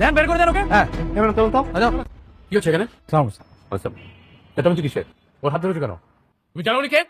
ধ্যান বের করে দেন ওকে। হ্যাঁ এবার চলুন তো। আচ্ছা কি হচ্ছে এখানে? সমস্যা আচ্ছা এটা হচ্ছে কিসের? ওর হাত ধরেছো কেন? তুমি জানো কে?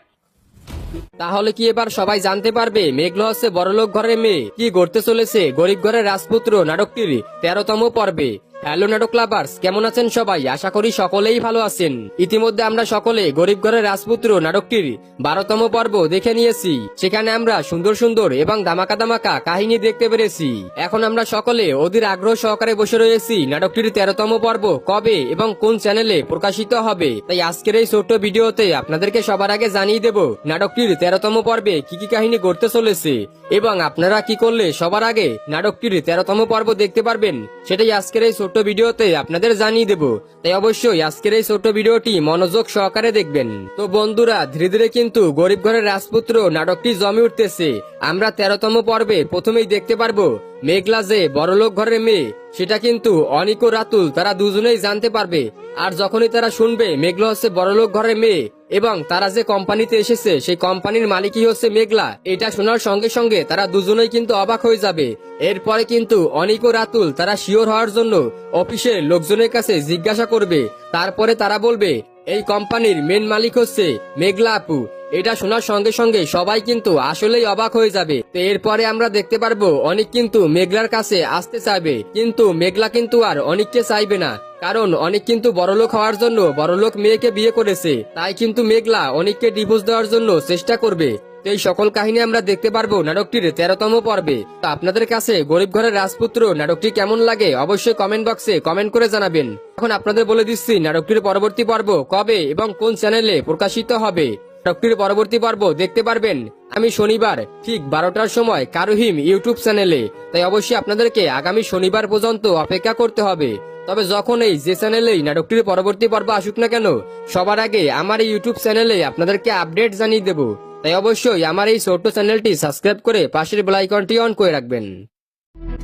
তাহলে কি এবার সবাই জানতে পারবে মেঘলা হচ্ছে বড়লোক ঘরের মেয়ে কি গড়তে চলেছে গরিব ঘরের রাজপুত্র নাটকটির 13তম পর্বে। হ্যালো নাটক লাভার্স, কেমন আছেন সবাই? আশা করি সকলেই ভালো আছেন। ইতিমধ্যে আমরা সকলে গরিব ঘরের রাজপুত্র নাটকটির 12তম পর্ব দেখে নিয়েছি। সেখানে আমরা সুন্দর সুন্দর এবং দামাকা দামাকা কাহিনী দেখতে পেরেছি। এখন আমরা সকলে অধীর আগ্রহ সহকারে বসে রয়েছি নাটকটির 13তম পর্ব কবে এবং কোন চ্যানেলে প্রকাশিত হবে। তাই আজকের এই ছোট্ট ভিডিওতে আপনাদেরকে সবার আগে জানিয়ে দেব নাটকটির 13তম পর্বে কি কি কাহিনী ঘটতে চলেছে এবং আপনারা কি করলে সবার আগে নাটকটির 13তম পর্ব দেখতে পারবেন সেটাই আজকের এই ছোট্ট ভিডিওতে আপনাদের জানিয়ে দেব। তাই অবশ্যই আজকের এই ছোট্ট ভিডিওটি মনোযোগ সহকারে দেখবেন। তো বন্ধুরা, ধীরে ধীরে কিন্তু গরিব ঘরের রাজপুত্র নাটকটি জমে উঠতেছে। আমরা 13তম পর্বে প্রথমেই দেখতে পারবো মেঘলা যে বড়লোক ঘরের মেয়ে সেটা কিন্তু অনিক ও রাতুল তারা দুজনেই জানতে পারবে। আর যখনই তারা শুনবে মেঘলা হচ্ছে বড়লোক ঘরের মেয়ে এবং তারা যে কোম্পানিতে এসেছে সেই কোম্পানির মালিকই হচ্ছে মেঘলা, এটা শোনার সঙ্গে সঙ্গে তারা দুজনেই কিন্তু অবাক হয়ে যাবে। এরপরে কিন্তু অনিক ও রাতুল তারা শিওর হওয়ার জন্য অফিসের লোকজনের কাছে জিজ্ঞাসা করবে। তারপরে তারা বলবে এই কোম্পানির মেন মালিক হচ্ছে মেঘলা আপু। এটা শোনার সঙ্গে সঙ্গে সবাই কিন্তু আসলেই অবাক হয়ে যাবে। তো এরপরে আমরা দেখতে পারবো অনিক কিন্তু মেঘলার কাছে আসতে চাইবে, কিন্তু মেঘলা কিন্তু আর অনিককে চাইবে না, কারণ অনিক কিন্তু বড়লোক হওয়ার জন্য বড়লোক মেয়েকে বিয়ে করেছে। তাই কিন্তু মেঘলা অনিককে ডিভোর্স দেওয়ার জন্য চেষ্টা করবে। তো এই সকল কাহিনী আমরা দেখতে পারবো নাটকটির 13তম পর্বে। তো আপনাদের কাছে গরিব ঘরের রাজপুত্র নাটকটি কেমন লাগে অবশ্যই কমেন্ট বক্সে কমেন্ট করে জানাবেন। এখন আপনাদের বলে দিচ্ছি নাটকটির পরবর্তী পর্ব কবে এবং কোন চ্যানেলে প্রকাশিত হবে। নাটকটির পরবর্তী পর্ব দেখতে পারবেন আমি শনিবার ঠিক 12টার সময় কারুহিম ইউটিউব চ্যানেলে। তাই অবশ্যই আপনাদেরকে আগামী শনিবার পর্যন্ত অপেক্ষা করতে হবে। তবে যখন এই যে চ্যানেলেই নাটকটির পরবর্তী পর্ব আসুক না কেন সবার আগে আমার এই ইউটিউব চ্যানেলে আপনাদেরকে আপডেট জানিয়ে দেব। তাই অবশ্যই আমার এই ছোট্ট চ্যানেলটি সাবস্ক্রাইব করে পাশের বেল আইকনটি অন করে রাখবেন।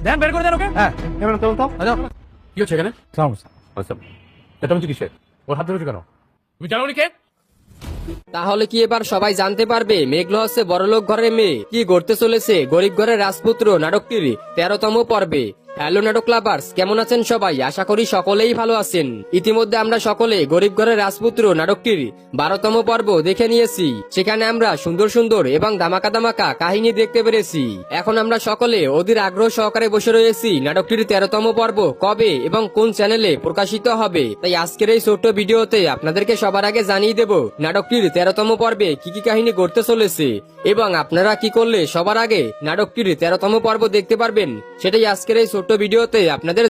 ধ্যান বের করে দেন ওকে। হ্যাঁ এবার চলুন তো। আচ্ছা কি হচ্ছে এখানে? সমস্যা আচ্ছা এটা হচ্ছে কিসের? ওর হাত ধরেছো কেন? তুমি জানো কে? তাহলে কি এবার সবাই জানতে পারবে মেঘলা হচ্ছে বড়লোক ঘরের মেয়ে কি গড়তে চলেছে গরিব ঘরের রাজপুত্র নাটকটির 13তম পর্বে। হ্যালো নাটক লাভার্স, কেমন আছেন সবাই? আশা করি সকলেই ভালো আছেন। ইতিমধ্যে আমরা সকলে গরিব ঘরের রাজপুত্র নাটকটির 12তম পর্ব দেখে নিয়েছি। সেখানে আমরা সুন্দর সুন্দর এবং দামাকা দামাকা কাহিনী দেখতে পেরেছি। এখন আমরা সকলে অধীর আগ্রহ সহকারে বসে রয়েছি নাটকটির 13তম পর্ব কবে এবং কোন চ্যানেলে প্রকাশিত হবে। তাই আজকের এই ছোট্ট ভিডিওতে আপনাদেরকে সবার আগে জানিয়ে দেব নাটকটির 13তম পর্বে কি কি কাহিনী ঘটতে চলেছে এবং আপনারা কি করলে সবার আগে নাটকটির 13তম পর্ব দেখতে পারবেন সেটাই আজকের এই ছোট্ট ভিডিওতে আপনাদের